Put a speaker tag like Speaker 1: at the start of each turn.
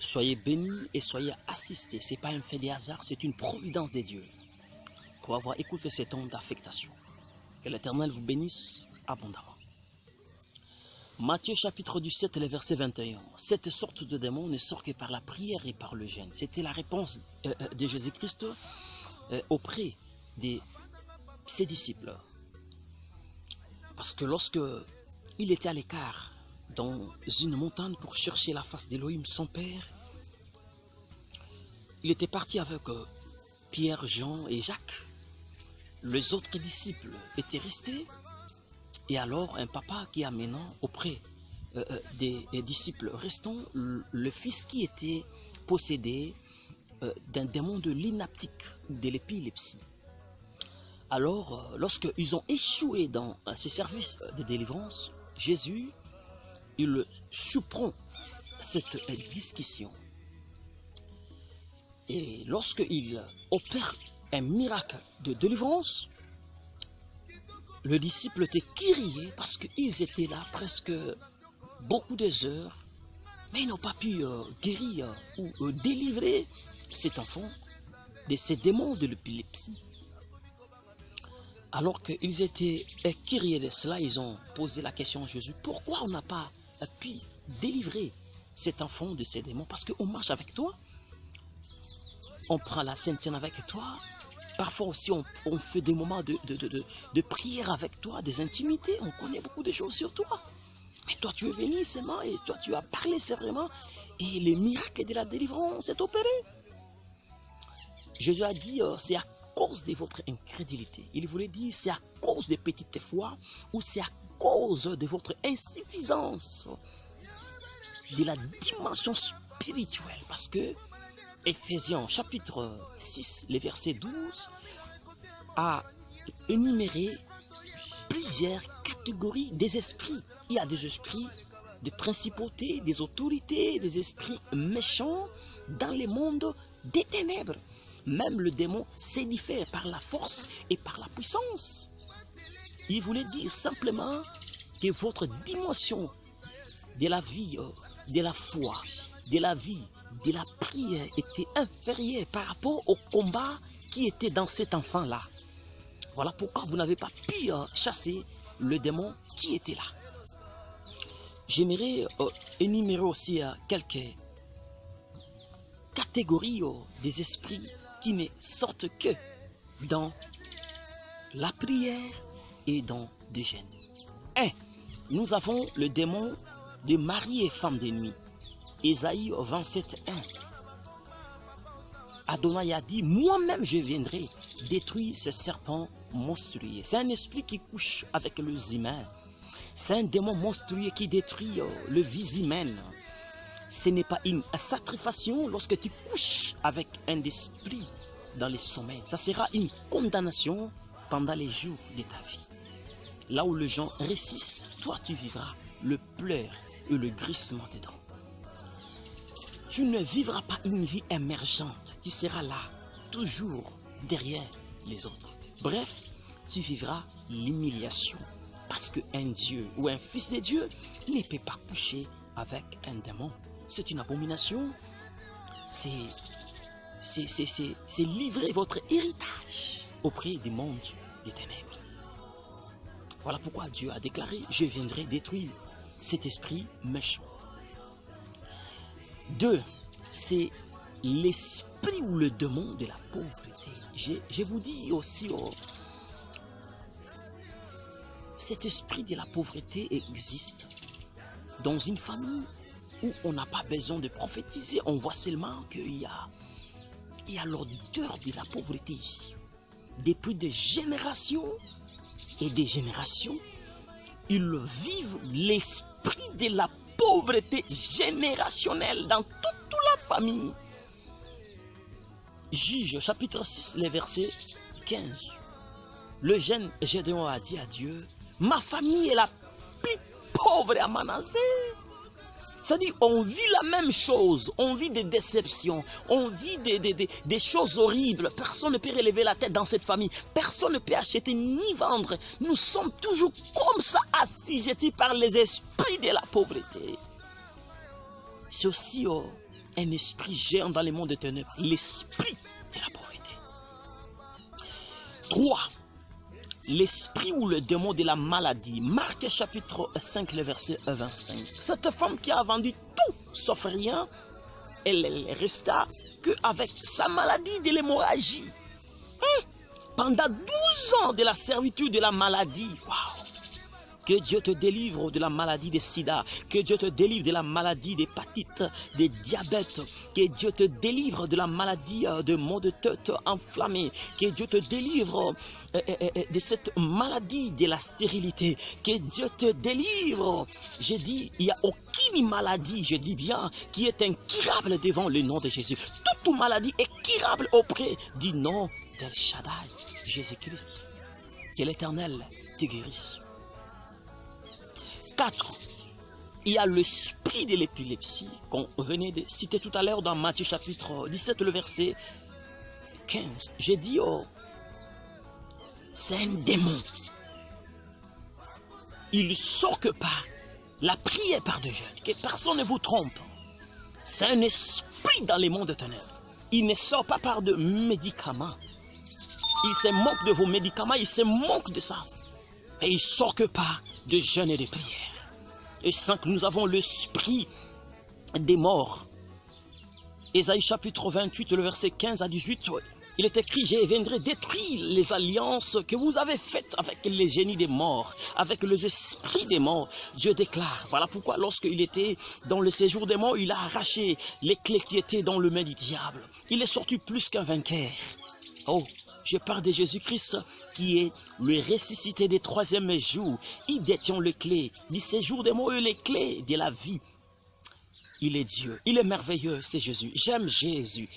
Speaker 1: Soyez bénis et soyez assistés. Ce n'est pas un fait des hasards, c'est une providence de Dieu pour avoir écouté cet temps d'affectation. Que l'Éternel vous bénisse abondamment. Matthieu chapitre 17, le verset 21. Cette sorte de démon ne sort que par la prière et par le jeûne. C'était la réponse de Jésus-Christ auprès de ses disciples. Parce que lorsque il était à l'écart dans une montagne pour chercher la face d'Élohim, son Père, il était parti avec Pierre, Jean et Jacques. Les autres disciples étaient restés. Et alors un papa qui amenant auprès des disciples restants le fils qui était possédé d'un démon de l'inaptique, de l'épilepsie. Alors lorsqu'ils ont échoué dans ces services de délivrance, Jésus, il surprend cette discussion. Et lorsqu'il opère un miracle de délivrance, le disciple était curieux parce qu'ils étaient là presque beaucoup des heures, mais ils n'ont pas pu guérir ou délivrer cet enfant de ces démons de l'épilepsie. Alors qu'ils étaient curieux de cela, ils ont posé la question à Jésus, pourquoi on n'a pas pu délivrer cet enfant de ces démons? Parce qu'on marche avec toi, on prend la Sainte Seine avec toi. Parfois aussi, on fait des moments de prière avec toi, des intimités. On connaît beaucoup de choses sur toi. Mais toi, tu es venu seulement et toi, tu as parlé seulement. Et le miracle de la délivrance est opéré. Jésus a dit, c'est à cause de votre incrédulité. Il voulait dire, c'est à cause de petite foi ou c'est à cause de votre insuffisance de la dimension spirituelle. Parce que Ephésiens chapitre 6, le verset 12, a énuméré plusieurs catégories des esprits. Il y a des esprits de principautés, des autorités, des esprits méchants dans le monde des ténèbres. Même le démon se diffère par la force et par la puissance. Il voulait dire simplement que votre dimension de la vie, de la foi, de la vie, de la prière était inférieure par rapport au combat qui était dans cet enfant-là. Voilà pourquoi vous n'avez pas pu chasser le démon qui était là. J'aimerais énumérer aussi quelques catégories des esprits qui ne sortent que dans la prière et dans des jeûnes. 1. Nous avons le démon de mari et femme de nuit. Ésaïe 27, 1. Adonai a dit, moi-même je viendrai détruire ce serpent monstrueux. C'est un esprit qui couche avec les humains. C'est un démon monstrueux qui détruit le vie humaine. Ce n'est pas une sacrification lorsque tu couches avec un esprit dans les sommeils. Ça sera une condamnation pendant les jours de ta vie. Là où les gens réussissent, toi tu vivras le pleur et le grissement des dents. Tu ne vivras pas une vie émergente. Tu seras là, toujours derrière les autres. Bref, tu vivras l'humiliation. Parce qu'un Dieu ou un fils de Dieu ne peut pas coucher avec un démon. C'est une abomination. C'est livrer votre héritage auprès du monde des ténèbres. Voilà pourquoi Dieu a déclaré, je viendrai détruire cet esprit méchant. 2. C'est l'esprit ou le démon de la pauvreté. Je vous dis aussi, cet esprit de la pauvreté existe dans une famille où on n'a pas besoin de prophétiser. On voit seulement qu'il y a l'odeur de la pauvreté ici. Depuis des générations et des générations, ils vivent l'esprit de la pauvreté générationnelle dans toute la famille. Juge chapitre 6, le verset 15. Le jeune Gédéon a dit à Dieu, ma famille est la plus pauvre à Manassé. C'est-à-dire, on vit la même chose, on vit des déceptions, on vit des choses horribles. Personne ne peut relever la tête dans cette famille. Personne ne peut acheter ni vendre. Nous sommes toujours comme ça, assujettis par les esprits de la pauvreté. C'est aussi un esprit géant dans les mondes des ténèbres, l'esprit de la pauvreté. 3. L'esprit ou le démon de la maladie. Marc chapitre 5, le verset 25. Cette femme qui a vendu tout sauf rien, elle resta qu'avec sa maladie de l'hémorragie. Pendant 12 ans de la servitude de la maladie. Waouh! Que Dieu te délivre de la maladie de sida. Que Dieu te délivre de la maladie d'hépatite, de diabète. Que Dieu te délivre de la maladie de maux de tête enflammés. Que Dieu te délivre de cette maladie de la stérilité. Que Dieu te délivre. Je dis, il n'y a aucune maladie, je dis bien, qui est incurable devant le nom de Jésus. Toute maladie est curable auprès du nom d'El Shaddai, Jésus-Christ. Que l'Éternel te guérisse. 4. Il y a l'esprit de l'épilepsie qu'on venait de citer tout à l'heure dans Matthieu chapitre 17, le verset 15. J'ai dit, oh, c'est un démon. Il sort que par la prière par de jeûne, que personne ne vous trompe. C'est un esprit dans les mondes de ténèbres. Il ne sort pas par de médicaments. Il se moque de vos médicaments, il se moque de ça. Et il sort que par de jeûne et de prière. Et 5, nous avons l'esprit des morts. Ésaïe chapitre 28, le verset 15 à 18, il est écrit, je viendrai détruire les alliances que vous avez faites avec les génies des morts, avec les esprits des morts. Dieu déclare, voilà pourquoi lorsqu'il était dans le séjour des morts, il a arraché les clés qui étaient dans le main du diable. Il est sorti plus qu'un vainqueur. Oh, je parle de Jésus-Christ qui est le ressuscité des 3e jours. Il détient les clés du séjour des morts et les clés de la vie. Il est Dieu, il est merveilleux, c'est Jésus. J'aime Jésus.